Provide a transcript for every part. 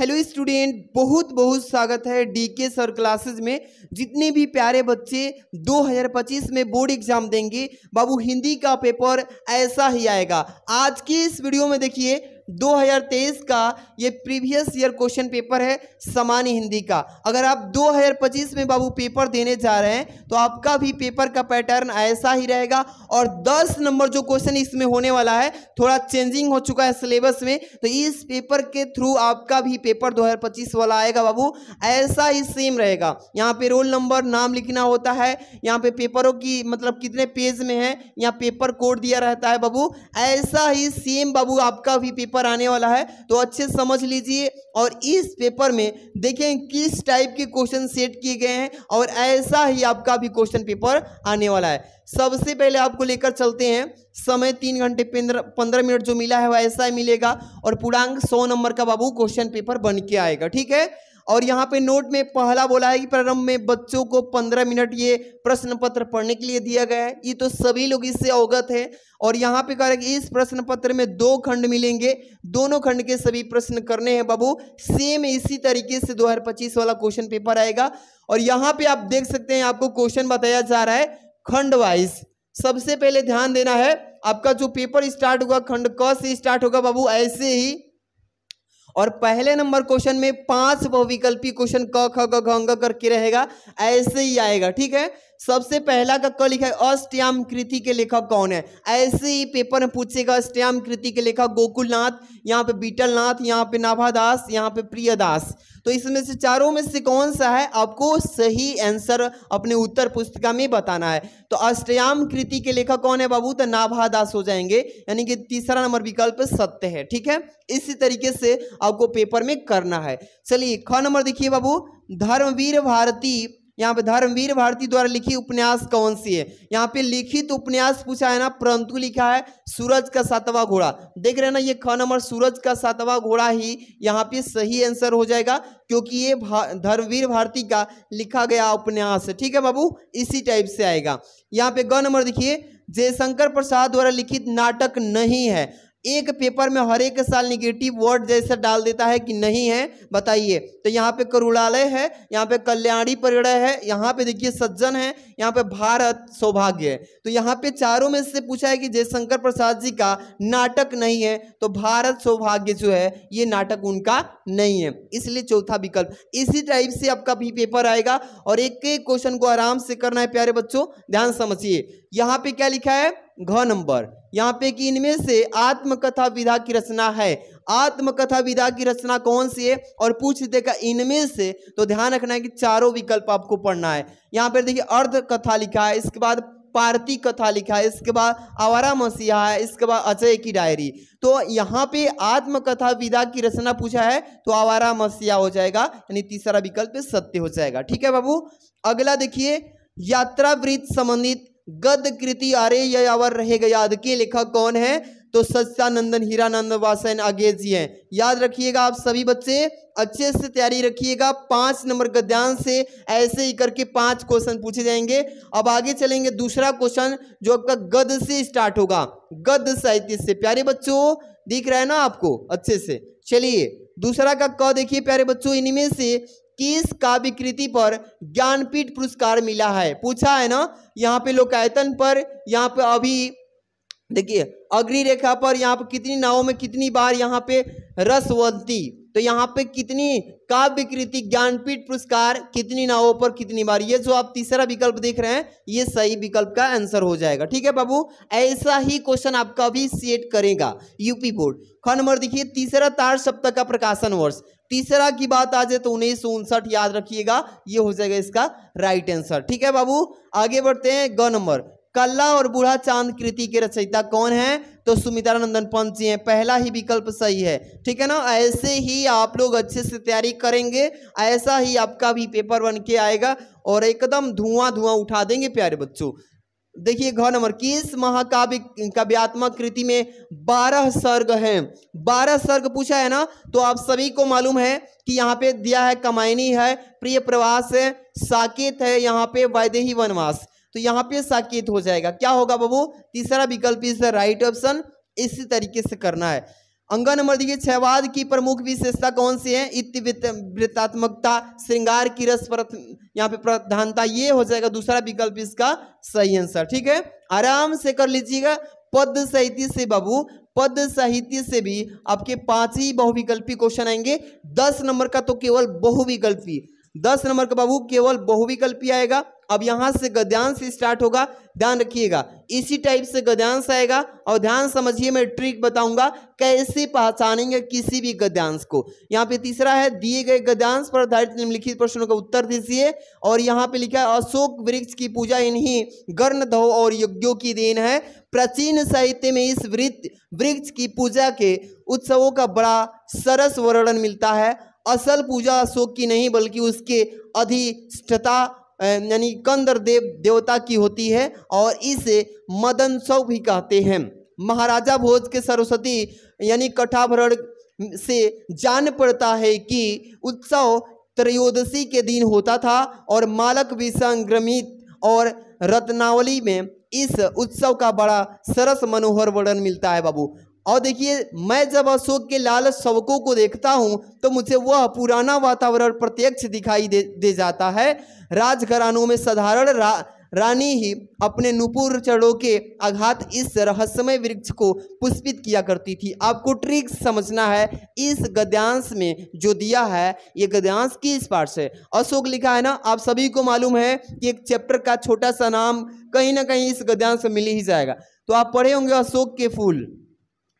Hello student, बहुत बहुत स्वागत है डीके सर क्लासेस में। जितने भी प्यारे बच्चे 2025 में बोर्ड एग्जाम देंगे बाबू, हिंदी का पेपर ऐसा ही आएगा। आज की इस वीडियो में देखिए 2023 का ये प्रीवियस ईयर क्वेश्चन पेपर है सामान्य हिंदी का। अगर आप 2025 में बाबू पेपर देने जा रहे हैं तो आपका भी पेपर का पैटर्न ऐसा ही रहेगा और 10 नंबर जो क्वेश्चन इसमें होने वाला है थोड़ा चेंजिंग हो चुका है सिलेबस में, तो इस पेपर के थ्रू आपका भी पेपर 2025 वाला आएगा बाबू, ऐसा ही सेम रहेगा। यहाँ पे रोल नंबर नाम लिखना होता है, यहाँ पे पेपरों की मतलब कितने पेज में है, यहाँ पेपर कोड दिया रहता है बाबू, ऐसा ही सेम बाबू आपका भी पेपर आने वाला है। तो अच्छे समझ लीजिए और इस पेपर में देखें किस टाइप के क्वेश्चन सेट किए गए हैं और ऐसा ही आपका भी क्वेश्चन पेपर आने वाला है। सबसे पहले आपको लेकर चलते हैं, समय 3 घंटे 15 मिनट जो मिला है वैसा ही मिलेगा और पूर्णांक 100 नंबर का बाबू क्वेश्चन पेपर बन के आएगा, ठीक है। और यहाँ पे नोट में पहला बोला है कि प्रारंभ में बच्चों को 15 मिनट ये प्रश्न पत्र पढ़ने के लिए दिया गया है, ये तो सभी लोग इससे अवगत है। और यहाँ पे कह रहे कि इस प्रश्न पत्र में 2 खंड मिलेंगे, दोनों खंड के सभी प्रश्न करने हैं बाबू। सेम इसी तरीके से 2025 वाला क्वेश्चन पेपर आएगा। और यहाँ पे आप देख सकते हैं आपको क्वेश्चन बताया जा रहा है खंड वाइज। सबसे पहले ध्यान देना है, आपका जो पेपर स्टार्ट होगा खंड क से स्टार्ट होगा बाबू, ऐसे ही। और पहले नंबर क्वेश्चन में 5 बहुविकल्पी क्वेश्चन क ख ग घ अंग करके रहेगा, ऐसे ही आएगा, ठीक है। सबसे पहला का क लिखा है अष्टयाम कृति के लेखक कौन है, ऐसे ही पेपर में पूछेगा। अष्टयाम कृति के लेखक गोकुलनाथ, यहाँ पे बीटलनाथ, यहाँ पे नाभादास, यहाँ पे प्रियदास। तो इसमें से चारों में से कौन सा है आपको सही आंसर अपने उत्तर पुस्तिका में बताना है। तो अष्टयाम कृति के लेखक कौन है बाबू, तो नाभादास हो जाएंगे, यानी कि तीसरा नंबर विकल्प सत्य है, ठीक है। इसी तरीके से आपको पेपर में करना है। चलिए ख नंबर देखिए बाबू, धर्मवीर भारती, यहाँ पे धर्मवीर भारती द्वारा लिखी उपन्यास कौन सी है। यहाँ पे लिखित उपन्यास पूछा है ना, परंतु लिखा है सूरज का 7वां घोड़ा। देख रहे हैं ना, ये ख नंबर सूरज का 7वां घोड़ा ही यहाँ पे सही आंसर हो जाएगा, क्योंकि ये धर्मवीर भारती का लिखा गया उपन्यास है, ठीक है बाबू। इसी टाइप से आएगा। यहाँ पे ग नंबर देखिए, जयशंकर प्रसाद द्वारा लिखित नाटक नहीं है। एक पेपर में हर एक साल निगेटिव वर्ड जैसा डाल देता है कि नहीं है, बताइए। तो यहाँ पे करुणालय है, यहाँ पे कल्याणी परिणय है, यहाँ पे देखिए सज्जन है, यहाँ पे भारत सौभाग्य है। तो यहाँ पे चारों में से पूछा है कि जयशंकर प्रसाद जी का नाटक नहीं है, तो भारत सौभाग्य जो है ये नाटक उनका नहीं है, इसलिए चौथा विकल्प। इसी टाइप से आपका भी पेपर आएगा और एक एक क्वेश्चन को आराम से करना है प्यारे बच्चों, ध्यान समझिए। यहाँ पे क्या लिखा है घ नंबर, यहाँ पे कि इनमें से आत्मकथा विधा की रचना है। आत्मकथा विधा की रचना कौन सी है और पूछ देगा इनमें से, तो ध्यान रखना है कि चारों विकल्प आपको पढ़ना है। यहाँ पर देखिए अर्ध कथा लिखा है, इसके बाद पारती कथा लिखा है, इसके बाद आवारा मसीहा है, इसके बाद अजय की डायरी। तो यहाँ पे आत्मकथा विधा की रचना पूछा है तो आवारा मसीहा हो जाएगा, यानी तीसरा विकल्प सत्य हो जाएगा, ठीक है बाबू। अगला देखिए, यात्रा वृत्त संबंधित गद्य कृति अरे यावर रहेगा याद के लेखक कौन है, तो सच्चानंदन हीरानंद वासन अंग्रेज जी हैं। याद रखिएगा आप सभी बच्चे, अच्छे से तैयारी रखिएगा। 5 नंबर गद्यांश से ऐसे ही करके 5 क्वेश्चन पूछे जाएंगे। अब आगे चलेंगे, दूसरा क्वेश्चन जो आपका गद्य से स्टार्ट होगा, गद्य साहित्य से। प्यारे बच्चों दिख रहा है ना आपको अच्छे से। चलिए दूसरा का क देखिए प्यारे बच्चों, इनमें से किस काव्य कृति पर ज्ञानपीठ पुरस्कार मिला है, पूछा है ना। यहाँ पे लोकायतन पर, यहाँ पे अभी देखिए अग्नि रेखा पर, यहाँ पे कितनी नावों में कितनी बार यहाँ पे रसवंती, तो यहाँ पे कितनी काव्य कृति ज्ञानपीठ पुरस्कार कितनी नावों पर कितनी बार, ये जो आप तीसरा विकल्प देख रहे हैं ये सही विकल्प का आंसर हो जाएगा, ठीक है बाबू। ऐसा ही क्वेश्चन आपका भी सेट करेगा यूपी बोर्ड। ख नंबर देखिए, तीसरा तार सप्ताह का प्रकाशन वर्ष। तीसरा की बात आ जाए तो 1959 याद रखिएगा, ये हो जाएगा इसका राइट आंसर, ठीक है बाबू। आगे बढ़ते हैं, ग नंबर, कल्ला और बूढ़ा चांद कृति के रचयिता कौन है, तो सुमित्रानंदन पंत जी हैं, पहला ही विकल्प सही है, ठीक है ना। ऐसे ही आप लोग अच्छे से तैयारी करेंगे, ऐसा ही आपका भी पेपर बन के आएगा और एकदम धुआं धुआं उठा देंगे प्यारे बच्चों। देखिए घ नंबर, किस महाकाव्य काव्यात्मक कृति में 12 सर्ग हैं। 12 सर्ग पूछा है ना, तो आप सभी को मालूम है कि यहाँ पे दिया है कमायनी है, प्रिय प्रवास है, साकेत है, यहाँ पे वैदेही वनवास। तो यहाँ पे साकेत हो जाएगा, क्या होगा बाबू, तीसरा विकल्प इज द राइट ऑप्शन। इसी तरीके से करना है। अंगा नंबर देखिए, क्षयवाद की प्रमुख विशेषता कौन सी है? इतिवृत्तात्मकता, श्रृंगार की रस परत, यहाँ पे प्रधानता, ये हो जाएगा दूसरा विकल्प इसका सही आंसर। ठीक है, आराम से कर लीजिएगा। पद साहित्य से बाबू, पद साहित्य से भी आपके 5 ही बहुविकल्पी क्वेश्चन आएंगे। 10 नंबर का तो केवल बहुविकल्पी, 10 नंबर का बाबू केवल बहुविकल्पी आएगा। अब यहां से गद्यांश स्टार्ट होगा, ध्यान रखिएगा, इसी टाइप से गद्यांश आएगा। और ध्यान समझिए, मैं ट्रिक बताऊंगा कैसे पहचानेंगे किसी भी गद्यांश को। यहाँ पे तीसरा है, दिए गए गद्यांश पर आधारित निम्नलिखित प्रश्नों का उत्तर दीजिए। और यहाँ पे लिखा है अशोक वृक्ष की पूजा इन्हीं गर्णधौ और यज्ञों की देन है। प्राचीन साहित्य में इस वृक्ष की पूजा के उत्सवों का बड़ा सरस वर्णन मिलता है। असल पूजा अशोक की नहीं बल्कि उसके अधिष्ठता यानी कंदर देवता की होती है और इसे मदनसव भी कहते हैं। महाराजा भोज के सरस्वती यानी कठाभरण से जान पड़ता है कि उत्सव त्रयोदशी के दिन होता था और मालक विसंग्रमित और रत्नावली में इस उत्सव का बड़ा सरस मनोहर वर्णन मिलता है बाबू। और देखिए, मैं जब अशोक के लाल शवकों को देखता हूं तो मुझे वह पुराना वातावरण प्रत्यक्ष दिखाई दे जाता है। राजघरानों में साधारण रानी ही अपने नुपुर चढ़ों के आघात इस रहस्यमय वृक्ष को पुष्पित किया करती थी। आपको ट्रिक समझना है, इस गद्यांश में जो दिया है ये गद्यांश किस पार्ट से अशोक लिखा है ना। आप सभी को मालूम है कि एक चैप्टर का छोटा सा नाम कहीं ना कहीं इस गद्यांश में मिल ही जाएगा। तो आप पढ़े होंगे अशोक के फूल,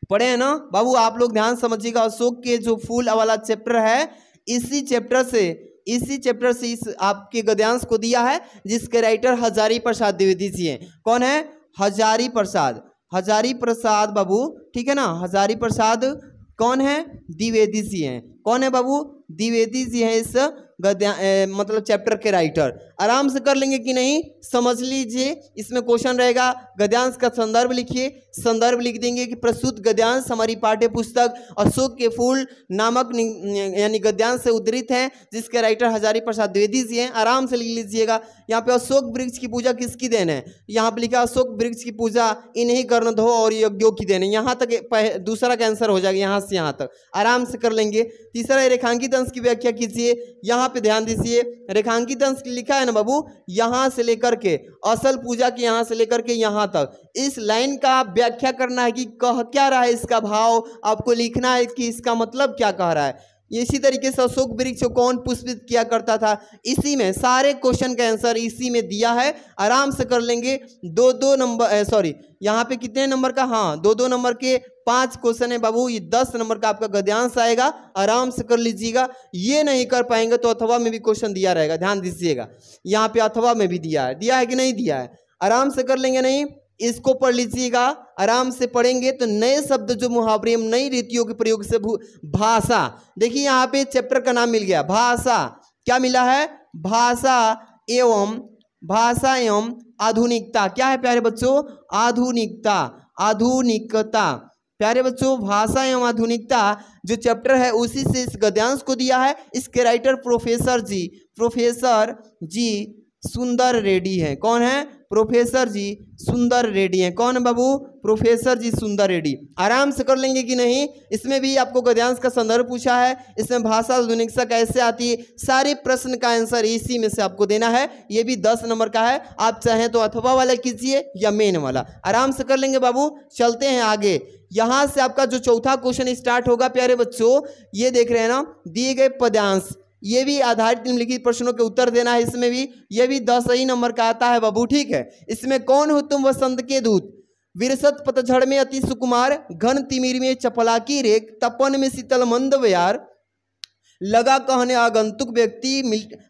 पढ़े हैं ना बाबू। आप लोग ध्यान समझिएगा, अशोक के जो फूल वाला चैप्टर है, इसी चैप्टर से इस आपके गद्यांश को दिया है, जिसके राइटर हजारी प्रसाद द्विवेदी जी हैं। कौन है? हजारी प्रसाद बाबू, ठीक है ना। हजारी प्रसाद कौन है? द्विवेदी जी हैं। कौन है बाबू? द्विवेदी जी हैं इस मतलब चैप्टर के राइटर। आराम से कर लेंगे कि नहीं, समझ लीजिए। इसमें क्वेश्चन रहेगा, गद्यांश का संदर्भ लिखिए। संदर्भ लिख देंगे कि प्रस्तुत गद्यांश हमारी पाठ्य पुस्तक अशोक के फूल नामक यानी गद्यांश से उद्धृत है, जिसके राइटर हजारी प्रसाद द्विवेदी जी हैं। आराम से लिख लीजिएगा। यहाँ पे अशोक वृक्ष की पूजा किसकी देन है? यहाँ पे लिखा अशोक वृक्ष की पूजा इन्हीं कर्णधो और यज्ञों की देन है। यहाँ तक दूसरा का आंसर हो जाएगा, यहाँ से यहाँ तक आराम से कर लेंगे। तीसरा, रेखांकित अंश की व्याख्या कीजिए। यहाँ पे ध्यान दीजिए, रेखांकित अंश लिखा है ना बाबू, यहाँ से लेकर के असल पूजा की, यहाँ से लेकर के यहाँ तक इस लाइन का व्याख्या करना है कि कह क्या रहा है, इसका भाव आपको लिखना है कि इसका मतलब क्या कह रहा है। इसी तरीके से अशोक वृक्ष को कौन पुष्पित किया करता था, इसी में सारे क्वेश्चन का आंसर इसी में दिया है। आराम से कर लेंगे। 2-2 नंबर सॉरी यहाँ पे कितने नंबर का? हाँ, 2-2 नंबर के 5 क्वेश्चन है बाबू। ये 10 नंबर का आपका गद्यांश आएगा। आराम से कर लीजिएगा। ये नहीं कर पाएंगे तो अथवा में भी क्वेश्चन दिया रहेगा, ध्यान दीजिएगा। यहाँ पे अथवा में भी दिया है कि नहीं दिया है? आराम से कर लेंगे। नहीं, इसको पढ़ लीजिएगा। आराम से पढ़ेंगे तो नए शब्द जो मुहावरे नई रीतियों के प्रयोग से भाषा, देखिए यहाँ पे चैप्टर का नाम मिल गया, भाषा। क्या मिला है? भाषा एवं आधुनिकता। क्या है प्यारे बच्चों? आधुनिकता। प्यारे बच्चों, भाषा एवं आधुनिकता जो चैप्टर है उसी से इस गद्यांश को दिया है। इसके राइटर प्रोफेसर जी सुंदर रेड्डी हैं। कौन है? प्रोफेसर जी सुंदर रेड्डी हैं। कौन है बाबू? प्रोफेसर जी सुंदर रेड्डी। आराम से कर लेंगे कि नहीं। इसमें भी आपको गद्यांश का संदर्भ पूछा है, इसमें भाषा आधुनिकता कैसे आती है, सारे प्रश्न का आंसर इसी में से आपको देना है। ये भी 10 नंबर का है। आप चाहें तो अथवा वाला कीजिए या मेन वाला। आराम से कर लेंगे बाबू। चलते हैं आगे। यहाँ से आपका जो चौथा क्वेश्चन स्टार्ट होगा प्यारे बच्चों, ये देख रहे हैं ना, दिए गए पद्यांश, ये भी आधारित निम्नलिखित प्रश्नों के उत्तर देना है। इसमें भी ये भी 10 ही नंबर का आता है बाबू, ठीक है। इसमें कौन हो तुम वसंत के दूत, विरसत पतझड़ में अति सुकुमार, घन तिमिर में चपलाकी रेख, तपन में शीतल मंद व्यार, लगा कहने आगंतुक व्यक्ति,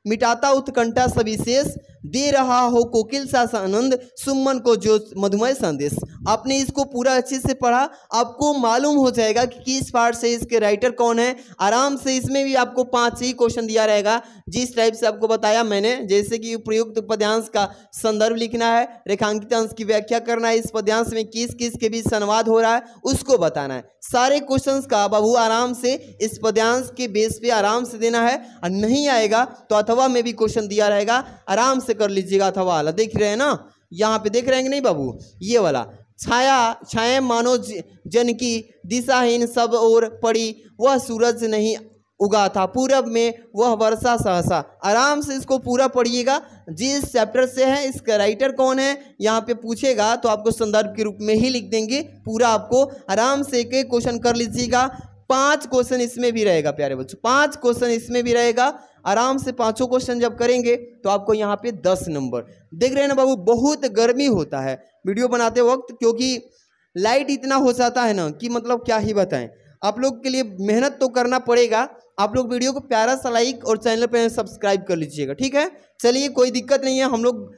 मिटाता उत्कंठा सविशेष, दे रहा हो कोकिल सा आनंद, सुमन को जो मधुमय संदेश। आपने इसको पूरा अच्छे से पढ़ा, आपको मालूम हो जाएगा कि किस पार्ट से इसके राइटर कौन है। आराम से इसमें भी आपको 5 ही क्वेश्चन दिया रहेगा, जिस टाइप से आपको बताया मैंने, जैसे कि प्रयुक्त पद्यांश का संदर्भ लिखना है, रेखांकित अंश की व्याख्या करना है, इस पद्यांश में किस किस के बीच संवाद हो रहा है उसको बताना है। सारे क्वेश्चंस का बाबू आराम से इस पद्यांश के बेस पे आराम से देना है। और नहीं आएगा तो अथवा में भी क्वेश्चन दिया रहेगा, आराम से कर लीजिएगा। अथवा वाला देख रहे हैं ना, यहाँ पे देख रहे हैं कि नहीं बाबू, ये वाला छाया छाया मानो जन की दिशाहीन सब ओर पड़ी, वह सूरज नहीं उगा था पूरब में वह वर्षा सहसा। आराम से इसको पूरा पढ़िएगा। जिस चैप्टर से है, इसका राइटर कौन है, यहाँ पे पूछेगा तो आपको संदर्भ के रूप में ही लिख देंगे। पूरा आपको आराम से एक एक क्वेश्चन कर लीजिएगा। 5 क्वेश्चन इसमें भी रहेगा प्यारे बच्चों, 5 क्वेश्चन इसमें भी रहेगा। आराम से 5 क्वेश्चन जब करेंगे तो आपको यहाँ पे 10 नंबर। देख रहे हैं ना बाबू, बहुत गर्मी होता है वीडियो बनाते वक्त, क्योंकि लाइट इतना हो जाता है ना कि मतलब क्या ही बताएं। आप लोग के लिए मेहनत तो करना पड़ेगा। आप लोग वीडियो को प्यारा सा लाइक और चैनल पे सब्सक्राइब कर लीजिएगा, ठीक है। चलिए कोई दिक्कत नहीं है, हम लोग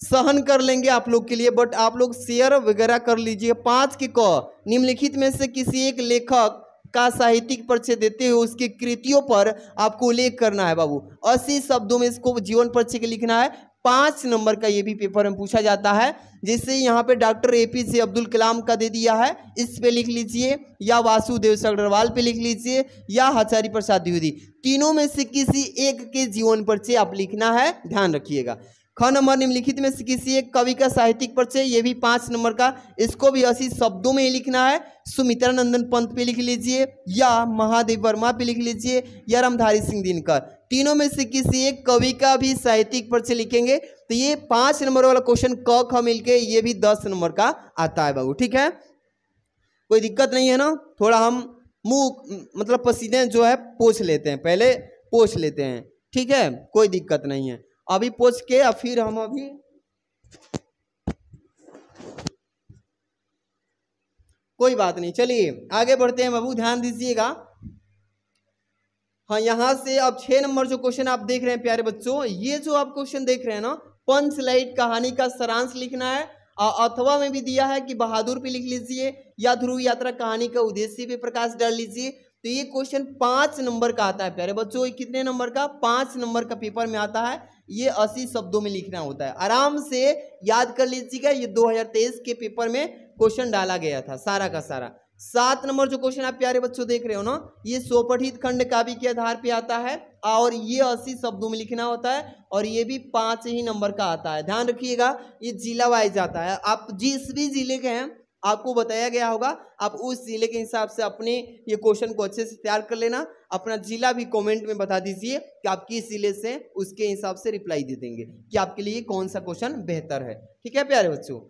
सहन कर लेंगे आप लोग के लिए, बट आप लोग शेयर वगैरह कर लीजिए। 5 के क, निम्नलिखित में से किसी एक लेखक का साहित्यिक परिचय देते हुए उसकी कृतियों पर आपको उल्लेख करना है बाबू। 80 शब्दों में इसको जीवन परिचय के लिखना है। 5 नंबर का ये भी पेपर में पूछा जाता है। जैसे यहाँ पे डॉक्टर APJ अब्दुल कलाम का दे दिया है, इस पे लिख लीजिए, या वासुदेव अग्रवाल पे लिख लीजिए, या हजारी प्रसाद द्विवेदी। तीनों में से किसी एक के जीवन परिचय आप लिखना है, ध्यान रखिएगा। ख नंबर, निम्नलिखित में से किसी एक कवि का साहित्यिक परिचय, ये भी 5 नंबर का, इसको भी 80 शब्दों में ही लिखना है। सुमित्रा नंदन पंत पे लिख लीजिए, या महादेव वर्मा पे लिख लीजिए, या रामधारी सिंह दिनकर। तीनों में से किसी एक कवि का भी साहित्यिक परिचय लिखेंगे तो ये 5 नंबर वाला क्वेश्चन क ख मिलके ये भी 10 नंबर का आता है बाबू, ठीक है। कोई दिक्कत नहीं है ना। थोड़ा हम मुंह मतलब पसीने जो है पोंछ लेते हैं, पहले पोंछ लेते हैं, ठीक है, कोई दिक्कत नहीं है। अभी पोंछ के और फिर हम अभी कोई बात नहीं, चलिए आगे बढ़ते हैं बाबू, ध्यान दीजिएगा। हाँ, यहाँ से अब 6 नंबर जो क्वेश्चन आप देख रहे हैं प्यारे बच्चों, ये जो आप क्वेश्चन देख रहे हैं ना, पंच लाइट कहानी का सारांश लिखना है। अथवा में भी दिया है कि बहादुर पे लिख लीजिए, या ध्रुव यात्रा कहानी का उद्देश्य पे प्रकाश डाल लीजिए। तो ये क्वेश्चन 5 नंबर का आता है प्यारे बच्चों। ये कितने नंबर का? 5 नंबर का पेपर में आता है। ये 80 शब्दों में लिखना होता है। आराम से याद कर लीजिएगा, ये 2023 के पेपर में क्वेश्चन डाला गया था सारा का सारा। 7 नंबर जो क्वेश्चन आप प्यारे बच्चों देख रहे हो ना, ये स्वपठित खंड काव्य के आधार पे आता है और ये 80 शब्दों में लिखना होता है और ये भी 5 ही नंबर का आता है। ध्यान रखिएगा, ये जिला वाइज आता है। आप जिस भी जिले के हैं आपको बताया गया होगा, आप उस जिले के हिसाब से अपने ये क्वेश्चन को अच्छे से तैयार कर लेना। अपना जिला भी कमेंट में बता दीजिए कि आप किस जिले से, उसके हिसाब से रिप्लाई दे देंगे कि आपके लिए कौन सा क्वेश्चन बेहतर है। ठीक है प्यारे बच्चों,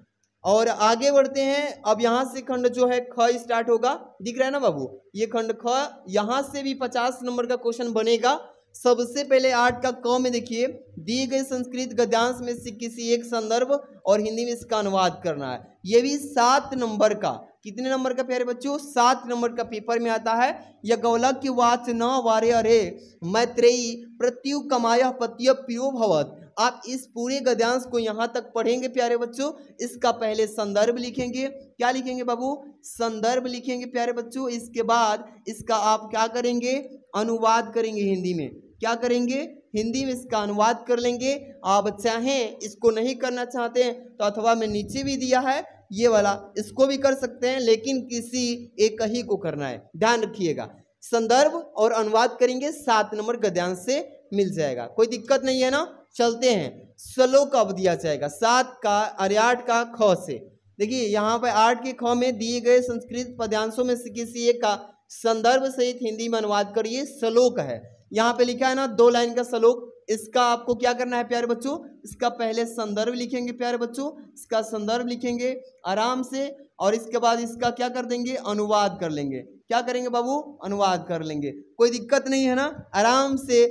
और आगे बढ़ते हैं। अब यहाँ से खंड जो है ख स्टार्ट होगा, दिख रहा है ना बाबू, ये खंड ख। यहाँ से भी 50 नंबर का क्वेश्चन बनेगा। सबसे पहले 8 का क में देखिए, दिए गए संस्कृत गद्यांश में से किसी एक संदर्भ और हिंदी में इसका अनुवाद करना है। ये भी 7 नंबर का, कितने नंबर का प्यारे बच्चों? 7 नंबर का पेपर में आता है। यज्ञवल्क्य वाच न वारे अरे मैत्रेयी प्रत्यु कमाया पत्य प्रियो भवत। आप इस पूरे गद्यांश को यहाँ तक पढ़ेंगे प्यारे बच्चों। इसका पहले संदर्भ लिखेंगे। क्या लिखेंगे बाबू? संदर्भ लिखेंगे प्यारे बच्चों। इसके बाद इसका आप क्या करेंगे? अनुवाद करेंगे हिंदी में। क्या करेंगे? हिंदी में इसका अनुवाद कर लेंगे। आप चाहें इसको नहीं करना चाहते हैं तो अथवा में नीचे भी दिया है ये वाला, इसको भी कर सकते हैं, लेकिन किसी एक ही को करना है। ध्यान रखिएगा, संदर्भ और अनुवाद करेंगे, 7 नंबर गद्यांश से मिल जाएगा। कोई दिक्कत नहीं है ना। चलते हैं, श्लोक अब दिया जाएगा 7 का और 8 का ख से। देखिए यहाँ पर 8 के ख में दिए गए संस्कृत पद्यांशों में से किसी एक का संदर्भ सहित हिंदी में अनुवाद करिए। श्लोक है, यहाँ पे लिखा है ना 2 लाइन का श्लोक। इसका आपको क्या करना है प्यारे बच्चों? इसका पहले संदर्भ लिखेंगे प्यारे बच्चों, इसका संदर्भ लिखेंगे आराम से, और इसके बाद इसका क्या कर देंगे? अनुवाद कर लेंगे। क्या करेंगे बाबू? अनुवाद कर लेंगे। कोई दिक्कत नहीं है ना। आराम से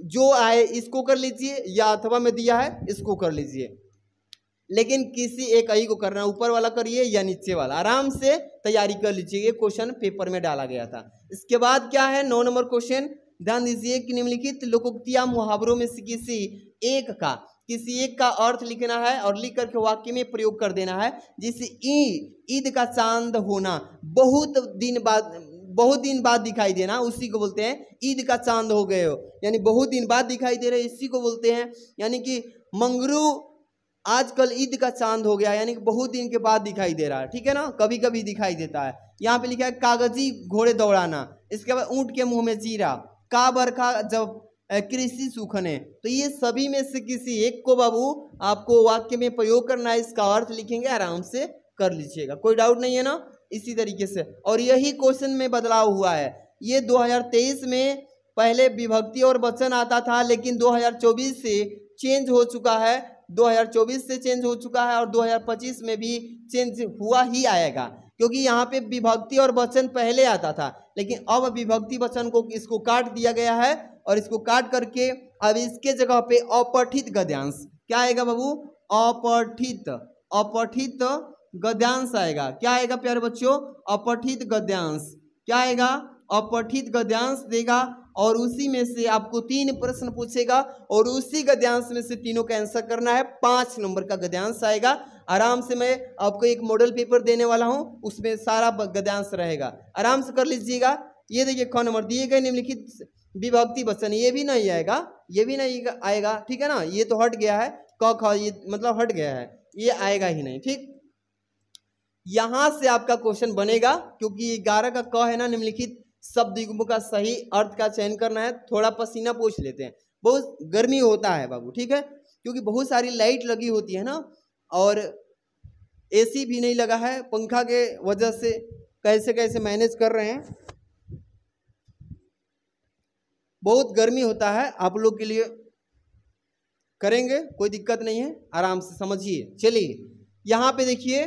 जो आए इसको कर लीजिए, या अथवा में दिया है इसको कर लीजिए, लेकिन किसी एक ही को करना है। ऊपर वाला करिए या नीचे वाला, आराम से तैयारी कर लीजिए। ये क्वेश्चन पेपर में डाला गया था। इसके बाद क्या है? 9 नंबर क्वेश्चन, ध्यान दीजिए कि निम्नलिखित लोकोक्तियां मुहावरों में से किसी एक का अर्थ लिखना है और लिख करके वाक्य में प्रयोग कर देना है। जैसे ईद का चांद होना, बहुत दिन बाद दिखाई देना, उसी को बोलते हैं ईद का चांद हो गए हो, यानी बहुत दिन बाद दिखाई दे रहे, इसी को बोलते हैं। यानी कि मंगरू आजकल ईद का चांद हो गया, यानी कि बहुत दिन के बाद दिखाई दे रहा है। ठीक है ना, कभी कभी दिखाई देता है। यहाँ पे लिखा है कागजी घोड़े दौड़ाना। इसके बाद ऊंट के मुंह में जीरा, का बरखा जब कृषि सूखने। तो ये सभी में से किसी एक को बाबू आपको वाक्य में प्रयोग करना है। इसका अर्थ लिखेंगे, आराम से कर लीजिएगा, कोई डाउट नहीं है ना। इसी तरीके से और यही क्वेश्चन में बदलाव हुआ है। ये 2023 में पहले विभक्ति और वचन आता था, लेकिन 2024 से चेंज हो चुका है, 2024 से चेंज हो चुका है और 2025 में भी चेंज हुआ ही आएगा, क्योंकि यहाँ पे विभक्ति और वचन पहले आता था, लेकिन अब विभक्ति वचन को इसको काट दिया गया है और इसको काट करके अब इसके जगह पे अपठित गद्यांश क्या आएगा बाबू, अपठित गद्यांश आएगा। क्या आएगा प्यारे बच्चों, अपठित गद्यांश। क्या आएगा, अपठित गद्यांश देगा और उसी में से आपको 3 प्रश्न पूछेगा और उसी गद्यांश में से तीनों का आंसर करना है। 5 नंबर का गद्यांश आएगा। आराम से मैं आपको एक मॉडल पेपर देने वाला हूं, उसमें सारा गद्यांश रहेगा, आराम से कर लीजिएगा। ये देखिए ख नंबर दिए गए निम्नलिखित विभक्ति वचन, ये भी नहीं आएगा, ये भी नहीं आएगा, ठीक है ना, ये तो हट गया है, क ख ये मतलब हट गया है, ये आएगा ही नहीं। ठीक, यहां से आपका क्वेश्चन बनेगा, क्योंकि 11 का क है ना, निम्नलिखित शब्द युग्म का सही अर्थ का चयन करना है। थोड़ा पसीना पोंछ लेते हैं, बहुत गर्मी होता है बाबू, ठीक है, क्योंकि बहुत सारी लाइट लगी होती है ना और एसी भी नहीं लगा है, पंखा के वजह से कैसे कैसे मैनेज कर रहे हैं, बहुत गर्मी होता है। आप लोग के लिए करेंगे, कोई दिक्कत नहीं है, आराम से समझिए। चलिए यहाँ पे देखिए,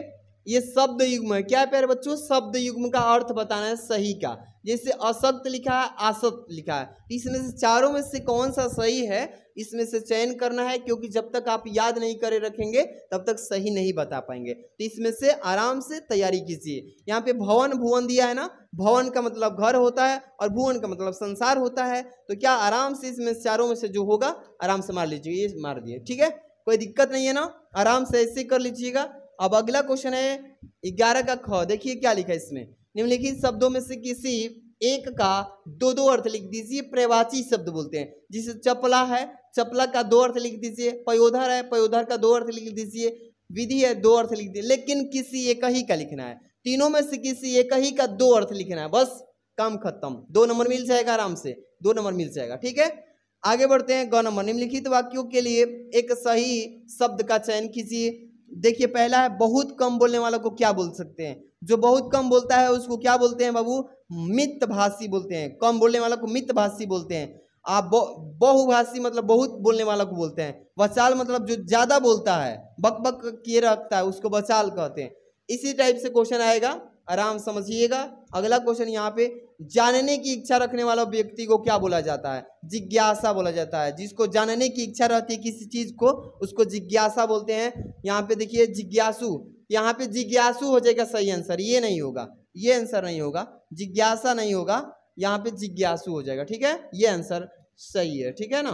ये शब्द युग्म है। क्या है प्यारे बच्चों, शब्द युग्म का अर्थ बताना है सही का। जैसे असक्त लिखा है, आसक्त लिखा है, इसमें से चारों में से कौन सा सही है, इसमें से चयन करना है, क्योंकि जब तक आप याद नहीं करे रखेंगे तब तक सही नहीं बता पाएंगे। तो इसमें से आराम से तैयारी कीजिए। यहाँ पे भवन भुवन दिया है ना, भवन का मतलब घर होता है और भुवन का मतलब संसार होता है। तो क्या आराम से इसमें चारों में से जो होगा आराम से मार लीजिए, ये मार दिए, ठीक है, कोई दिक्कत नहीं है ना, आराम से ऐसे कर लीजिएगा। अब अगला क्वेश्चन है 11 का ख। देखिए क्या लिखा है इसमें, निम्नलिखित शब्दों में से किसी एक का 2 अर्थ लिख दीजिए। प्रवाची शब्द बोलते हैं, जिसे चपला है, चपला का 2 अर्थ लिख दीजिए। पयोधर है, पयोधर का 2 अर्थ लिख दीजिए। विधि है, 2 अर्थ लिख दीजिए, लेकिन किसी एक ही का लिखना है। तीनों में से किसी एक ही का 2 अर्थ लिखना है, बस काम खत्म। 2 नंबर मिल जाएगा, आराम से 2 नंबर मिल जाएगा, ठीक है। आगे बढ़ते हैं, ग नंबर, निम्नलिखित वाक्यों के लिए एक सही शब्द का चयन कीजिए। देखिए पहला है, बहुत कम बोलने वाला को क्या बोल सकते हैं, जो बहुत कम बोलता है उसको क्या बोलते हैं बाबू, मितभाषी बोलते हैं। कम बोलने वाला को मितभाषी बोलते हैं। आप बहुभाषी मतलब बहुत बोलने वाला को बोलते हैं। वचाल मतलब जो ज्यादा बोलता है, बक बक किए रखता है, उसको वचाल कहते हैं। इसी टाइप से क्वेश्चन आएगा, आराम समझिएगा। अगला क्वेश्चन यहाँ पे, जानने की इच्छा रखने वाला व्यक्ति को क्या बोला जाता है, जिज्ञासा बोला जाता है। जिसको जानने की इच्छा रहती है किसी चीज को, उसको जिज्ञासा बोलते हैं। यहाँ पे देखिए जिज्ञासु, यहाँ पे जिज्ञासु हो जाएगा सही आंसर, ये नहीं होगा, ये आंसर नहीं होगा, जिज्ञासा नहीं होगा, यहाँ पे जिज्ञासु हो जाएगा, ठीक है, ये आंसर सही है, ठीक है ना।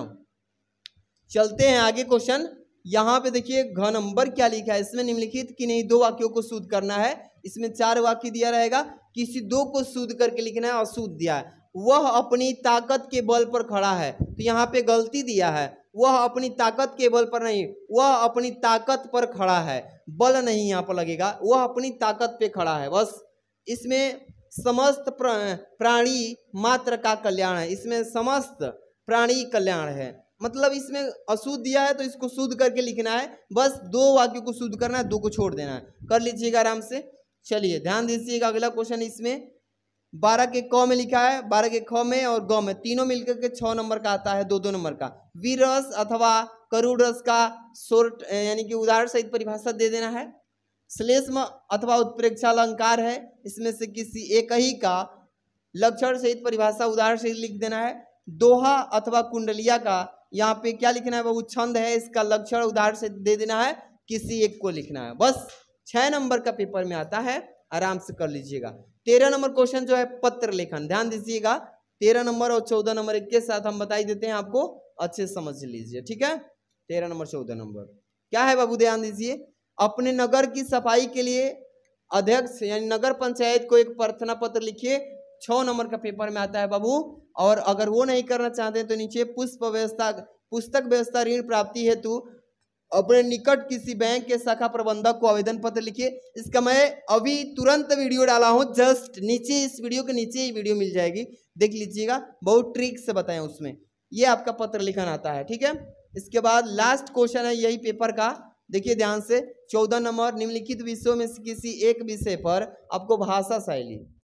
चलते हैं आगे क्वेश्चन। यहाँ पे देखिए घ नंबर क्या लिखा है, इसमें निम्नलिखित कि नहीं 2 वाक्यों को शुद्ध करना है। इसमें 4 वाक्य दिया रहेगा, किसी 2 को शुद्ध करके लिखना है, अशुद्ध दिया है। वह अपनी ताकत के बल पर खड़ा है, तो यहाँ पे गलती दिया है, वह अपनी ताकत के बल पर नहीं, वह अपनी ताकत पर खड़ा है, बल नहीं यहाँ पर लगेगा, वह अपनी ताकत पे खड़ा है, बस। इसमें समस्त प्राणी मात्र का कल्याण है, इसमें समस्त प्राणी कल्याण है, मतलब इसमें अशुद्ध दिया है तो इसको शुद्ध करके लिखना है, बस 2 वाक्यों को शुद्ध करना है, 2 को छोड़ देना है, कर लीजिएगा आराम से। चलिए ध्यान दीजिएगा, अगला क्वेश्चन इसमें 12 के क में लिखा है, 12 के ख में और ग में, तीनों मिलकर के 6 नंबर का आता है, 2-2 नंबर का। वीरस अथवा करुण रस का शॉर्ट यानी कि उदाहरण सहित परिभाषा दे देना है। श्लेष्म अथवा उत्प्रेक्षा अलंकार है, इसमें से किसी एक ही का लक्षण सहित परिभाषा उदाहरण सहित लिख देना है। दोहा अथवा कुंडलिया का यहाँ पे क्या लिखना है बाबू, छंद है, इसका लक्षण उदाहरण से दे देना है, किसी एक को लिखना है, बस। 6 नंबर का पेपर में आता है, आराम से कर लीजिएगा। 13 नंबर क्वेश्चन जो है पत्र लेखन, ध्यान दीजिएगा। 13 नंबर और 14 नंबर एक के साथ हम बताई देते हैं आपको, अच्छे समझ लीजिए, ठीक है। 13 नंबर 14 नंबर क्या है बाबू, ध्यान दीजिए। अपने नगर की सफाई के लिए अध्यक्ष यानी नगर पंचायत को एक प्रार्थना पत्र लिखिए, 6 नंबर का पेपर में आता है बाबू। और अगर वो नहीं करना चाहते तो नीचे पुस्तक व्यवस्था ऋण प्राप्ति हेतु अपने निकट किसी बैंक के शाखा प्रबंधक को आवेदन पत्र लिखिए। इसका मैं अभी तुरंत वीडियो डाला हूं, जस्ट नीचे, इस वीडियो के नीचे ही वीडियो मिल जाएगी, देख लीजिएगा, बहुत ट्रिक से बताया उसमें, ये आपका पत्र लिखना आता है, ठीक है। इसके बाद लास्ट क्वेश्चन है यही पेपर का, देखिए ध्यान से, 14 नंबर निम्नलिखित विषयों में से किसी एक विषय पर आपको भाषा शैली